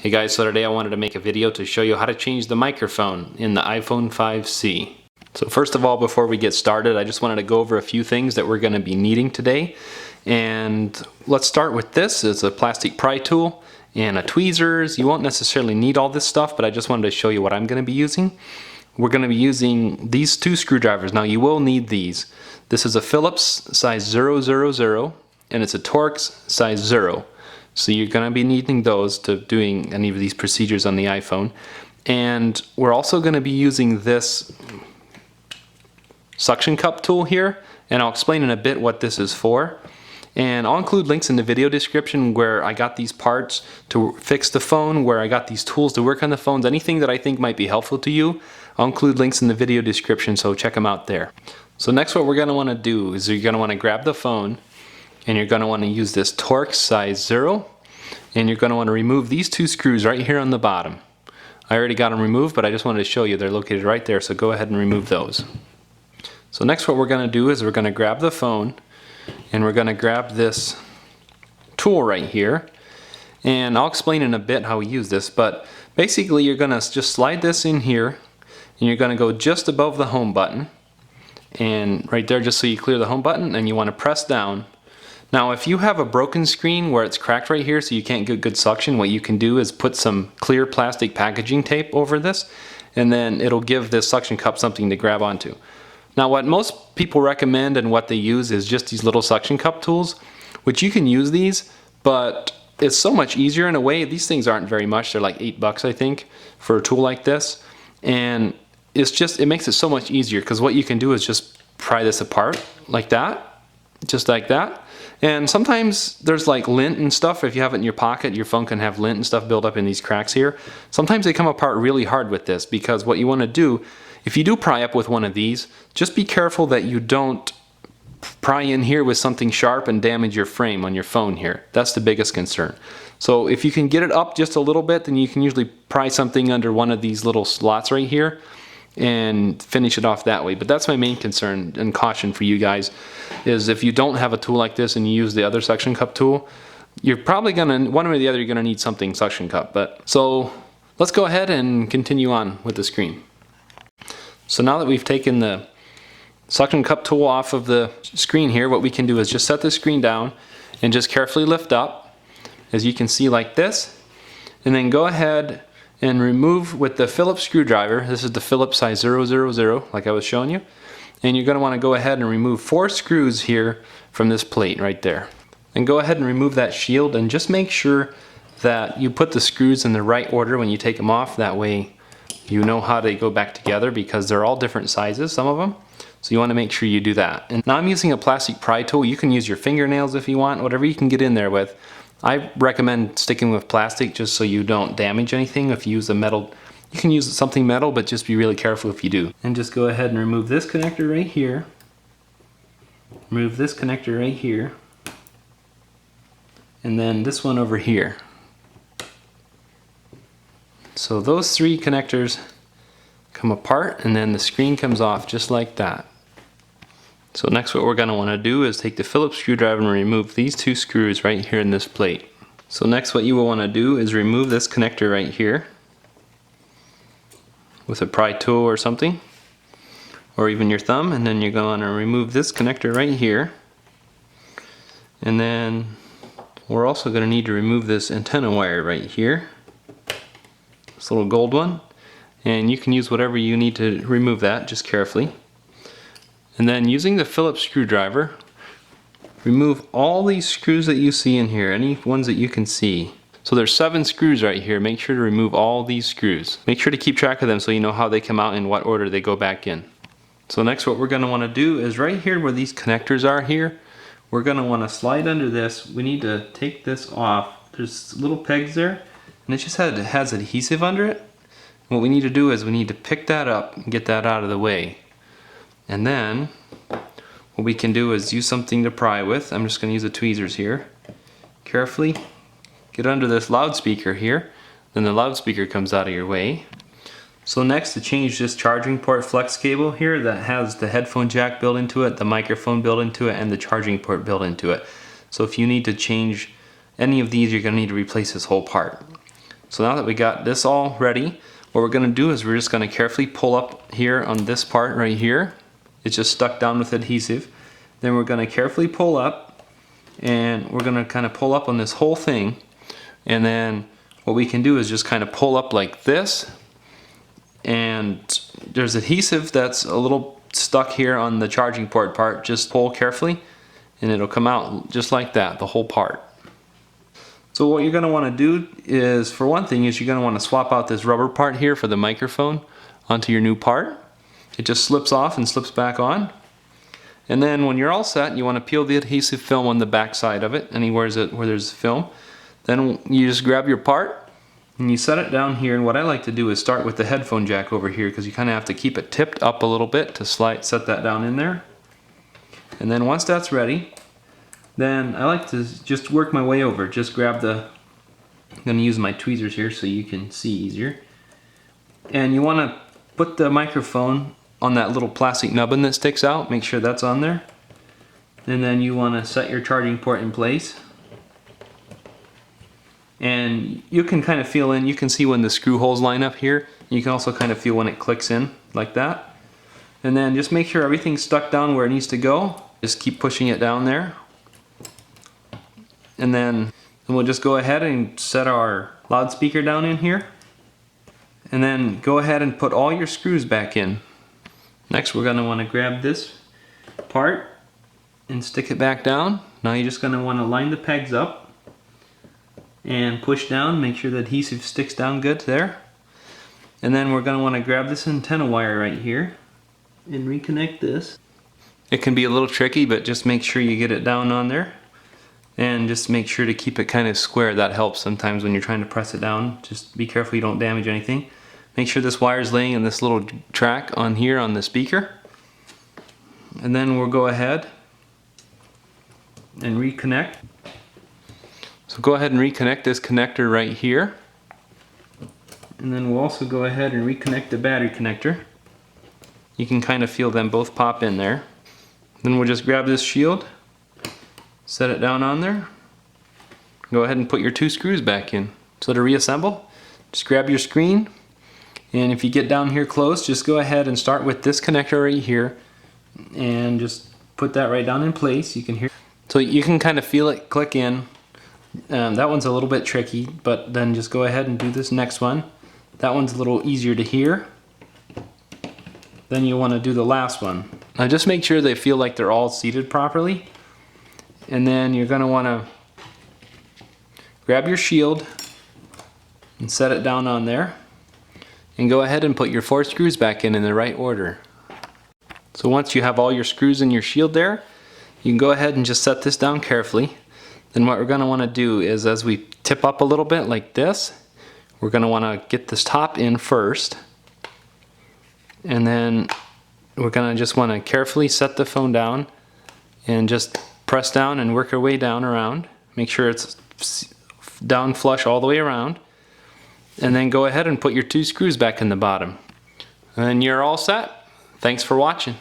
Hey guys, so today I wanted to make a video to show you how to change the microphone in the iPhone 5C. So first of all, before we get started, I just wanted to go over a few things that we're going to be needing today. And let's start with this. It's a plastic pry tool and a tweezers. You won't necessarily need all this stuff, but I just wanted to show you what I'm going to be using. We're going to be using these two screwdrivers. Now you will need these. This is a Phillips size 000 and it's a Torx size 0. So you're going to be needing those to doing any of these procedures on the iPhone. And we're also going to be using this suction cup tool here, and I'll explain in a bit what this is for. And I'll include links in the video description where I got these parts to fix the phone, where I got these tools to work on the phones, anything that I think might be helpful to you. I'll include links in the video description, so check them out there. So next what we're going to want to do is you're going to want to grab the phone, and you're going to want to use this Torx size 0, and you're going to want to remove these two screws right here on the bottom. I already got them removed, but I just wanted to show you they're located right there, so go ahead and remove those. So next what we're going to do is we're going to grab the phone, and we're going to grab this tool right here, and I'll explain in a bit how we use this, but basically you're going to just slide this in here, and you're going to go just above the home button, and right there just so you clear the home button, and you want to press down. Now if you have a broken screen where it's cracked right here so you can't get good suction, what you can do is put some clear plastic packaging tape over this, and then it'll give this suction cup something to grab onto. Now what most people recommend and what they use is just these little suction cup tools, which you can use these, but it's so much easier in a way. These things aren't very much, they're like $8 I think for a tool like this, and it makes it so much easier because what you can do is just pry this apart like that, just like that. And sometimes there's like lint and stuff. If you have it in your pocket, your phone can have lint and stuff build up in these cracks here. Sometimes they come apart really hard with this, because what you want to do, if you do pry up with one of these, just be careful that you don't pry in here with something sharp and damage your frame on your phone here. That's the biggest concern. So if you can get it up just a little bit, then you can usually pry something under one of these little slots right here and finish it off that way. But that's my main concern and caution for you guys, is if you don't have a tool like this and you use the other suction cup tool, you're probably gonna, one way or the other, you're gonna need something suction cup. But so let's go ahead and continue on with the screen. So now that we've taken the suction cup tool off of the screen here, what we can do is just set the screen down and just carefully lift up, as you can see, like this, and then go ahead and remove with the Phillips screwdriver. This is the Phillips size 000 like I was showing you, and you're going to want to go ahead and remove 4 screws here from this plate right there, and go ahead and remove that shield, and just make sure that you put the screws in the right order when you take them off. That way you know how they go back together, because they're all different sizes, some of them, so you want to make sure you do that. And now I'm using a plastic pry tool. You can use your fingernails if you want, whatever you can get in there with. I recommend sticking with plastic just so you don't damage anything. If you use a metal, you can use something metal, but just be really careful if you do. And just go ahead and remove this connector right here. Remove this connector right here. And then this one over here. So those 3 connectors come apart, and then the screen comes off just like that. So next what we're going to want to do is take the Phillips screwdriver and remove these 2 screws right here in this plate. So next what you will want to do is remove this connector right here with a pry tool or something, or even your thumb, and then you're going to remove this connector right here. And then we're also going to need to remove this antenna wire right here, this little gold one, and you can use whatever you need to remove that, just carefully. And then using the Phillips screwdriver, remove all these screws that you see in here, any ones that you can see. So there's 7 screws right here. Make sure to remove all these screws. Make sure to keep track of them so you know how they come out and what order they go back in. So next what we're going to want to do is right here where these connectors are here, we're going to want to slide under this. We need to take this off. There's little pegs there, and it just has adhesive under it. What we need to do is we need to pick that up and get that out of the way. And then what we can do is use something to pry with. I'm just going to use the tweezers here. Carefully get under this loudspeaker here. Then the loudspeaker comes out of your way. So next, to change this charging port flex cable here that has the headphone jack built into it, the microphone built into it, and the charging port built into it. So if you need to change any of these, you're going to need to replace this whole part. So now that we got this all ready, what we're going to do is we're just going to carefully pull up here on this part right here. It's just stuck down with adhesive. Then we're going to carefully pull up, and we're going to kind of pull up on this whole thing. And then what we can do is just kind of pull up like this. And there's adhesive that's a little stuck here on the charging port part. Just pull carefully and it'll come out just like that, the whole part. So what you're going to want to do is, for one thing, is you're going to want to swap out this rubber part here for the microphone onto your new part. It just slips off and slips back on. And then when you're all set, you want to peel the adhesive film on the back side of it, anywhere where there's film. Then you just grab your part and you set it down here. And what I like to do is start with the headphone jack over here, because you kind of have to keep it tipped up a little bit to set that down in there. And then once that's ready, then I like to just work my way over. Just grab I'm going to use my tweezers here so you can see easier. And you want to put the microphone on that little plastic nubbin that sticks out. Make sure that's on there. And then you want to set your charging port in place. And you can kind of feel you can see when the screw holes line up here. You can also kind of feel when it clicks in like that. And then just make sure everything's stuck down where it needs to go. Just keep pushing it down there. And then we'll just go ahead and set our loudspeaker down in here. And then go ahead and put all your screws back in. Next, we're going to want to grab this part and stick it back down. Now you're just going to want to line the pegs up and push down. Make sure the adhesive sticks down good there. And then we're going to want to grab this antenna wire right here and reconnect this. It can be a little tricky, but just make sure you get it down on there. And just make sure to keep it kind of square. That helps sometimes when you're trying to press it down. Just be careful you don't damage anything. Make sure this wire is laying in this little track on here on the speaker. And then we'll go ahead and reconnect. So go ahead and reconnect this connector right here. And then we'll also go ahead and reconnect the battery connector. You can kind of feel them both pop in there. Then we'll just grab this shield, set it down on there. Go ahead and put your 2 screws back in. So to reassemble, just grab your screen, and if you get down here close, just go ahead and start with this connector right here and just put that right down in place. You can hear, so you can kind of feel it click in. That one's a little bit tricky, but then just go ahead and do this next one. That one's a little easier to hear. Then you want to do the last one. Now just make sure they feel like they're all seated properly. And then you're going to want to grab your shield and set it down on there. And go ahead and put your 4 screws back in the right order. So once you have all your screws in your shield there, you can go ahead and just set this down carefully. Then what we're going to want to do is, as we tip up a little bit like this, we're going to want to get this top in first. And then we're going to just want to carefully set the phone down and just press down and work our way down around. Make sure it's down flush all the way around. And then go ahead and put your 2 screws back in the bottom. And then you're all set. Thanks for watching.